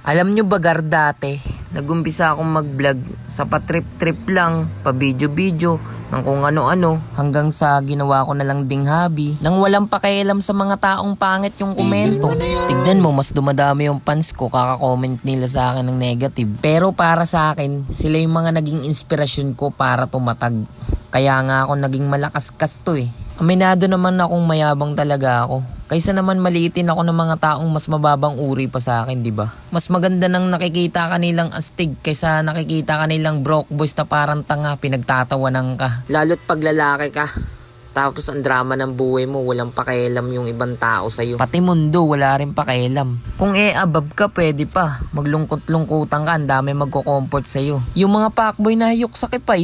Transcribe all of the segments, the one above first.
Alam nyo ba gar dati, nag-umpisa akong mag-vlog sa pa-trip-trip lang, pa-video-video, ng kung ano-ano, hanggang sa ginawa ko na lang ding hobby, nang walang pakialam sa mga taong pangit yung komento. Tignan mo, mas dumadami yung fans ko, kaka-comment nila sa akin ng negative. Pero para sa akin, sila yung mga naging inspirasyon ko para tumatag. Kaya nga ako naging malakas-kas to eh. Aminado naman akong mayabang talaga ako. Kaysa naman maliitin ako ng mga taong mas mababang uri pa sa akin, di ba? Mas maganda nang nakikita kanilang astig kaysa nakikita kanilang broke boys na parang tanga, pinagtatawanan ka. Lalo't pag lalaki ka, tapos ang drama ng buhay mo, walang pakialam yung ibang tao sa'yo. Pati mundo, wala rin pakialam. Kung above ka, pwede pa. Maglungkot-lungkutan ka, ang dami magko-comfort sa'yo. Yung mga pakboy na hayok sa kipay.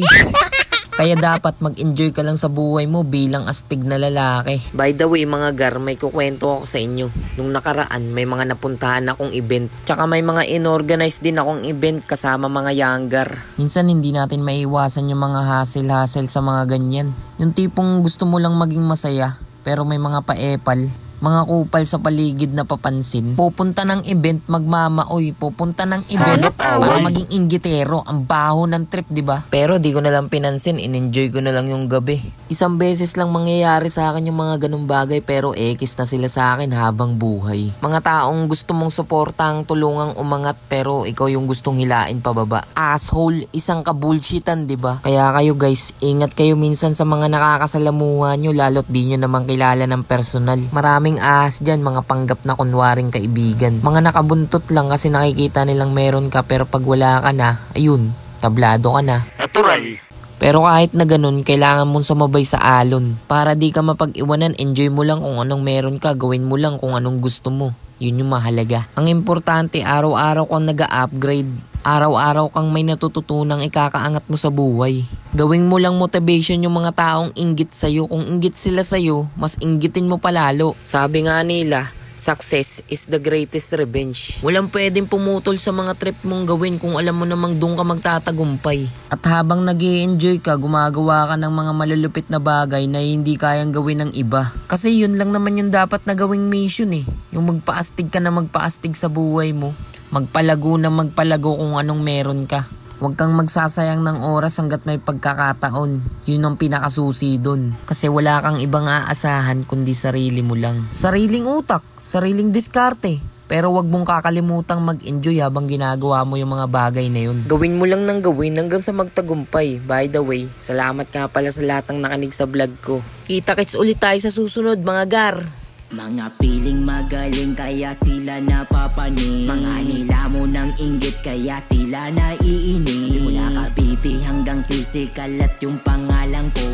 Kaya dapat mag-enjoy ka lang sa buhay mo bilang astig na lalaki. By the way mga gar, may kukwento ako sa inyo. Nung nakaraan, may mga napuntahan akong event. Tsaka may mga inorganize din akong event kasama mga younger. Minsan hindi natin maiwasan yung mga hassle-hassle sa mga ganyan. Yung tipong gusto mo lang maging masaya, pero may mga paepal. Mga kupal sa paligid na papansin. Pupunta ng event, magmamaoy. Pupunta ng event para maging inggitero. Ang baho ng trip, di ba? Pero di ko na lang pinansin. In-enjoy ko na lang yung gabi. Isang beses lang mangyayari sa akin yung mga ganung bagay, pero ekis na sila sa akin habang buhay. Mga taong gusto mong suportang tulungang umangat, pero ikaw yung gustong hilain pababa. Asshole, isang kabulshitan, di ba? Kaya kayo guys, ingat kayo minsan sa mga nakakasalamuha nyo, lalo't di nyo naman kilala ng personal. Maraming ahas dyan, mga panggap na kunwaring kaibigan. Mga nakabuntot lang kasi nakikita nilang meron ka, pero pag wala ka na, ayun, tablado ka na. Natural. Pero kahit na ganun, kailangan mong sumabay sa alon. Para di ka mapag-iwanan, enjoy mo lang kung anong meron ka, gawin mo lang kung anong gusto mo. Yun yung mahalaga. Ang importante, araw-araw kang nag-upgrade. Araw-araw kang may natututunang ikakaangat mo sa buhay. Gawing mo lang motivation yung mga taong inggit sa'yo. Kung inggit sila sa'yo, mas inggitin mo palalo. Sabi nga nila, success is the greatest revenge. Walang pwedeng pumutol sa mga trip mong gawin kung alam mo namang doon ka magtatagumpay. At habang nag-i-enjoy ka, gumagawa ka ng mga malulupit na bagay na hindi kayang gawin ng iba. Kasi yun lang naman yung dapat na gawing mission eh. Yung magpaastig ka na magpaastig sa buhay mo. Magpalago na magpalago kung anong meron ka. Huwag kang magsasayang ng oras hanggat may pagkakataon. Yun ang pinakasusi dun. Kasi wala kang ibang aasahan kundi sarili mo lang. Sariling utak, sariling diskarte. Pero wag mong kakalimutang mag-enjoy habang ginagawa mo yung mga bagay na yun. Gawin mo lang ng gawin hanggang sa magtagumpay. By the way, salamat nga pala sa lahat ng nakinig sa vlog ko. Kita-kits ulit tayo sa susunod mga gar. Mga piling magaling kaya sila napapaning. Mga nilamo ng inggit kaya sila naiinis. Simula Cavite hanggang physical at yung pangalan ko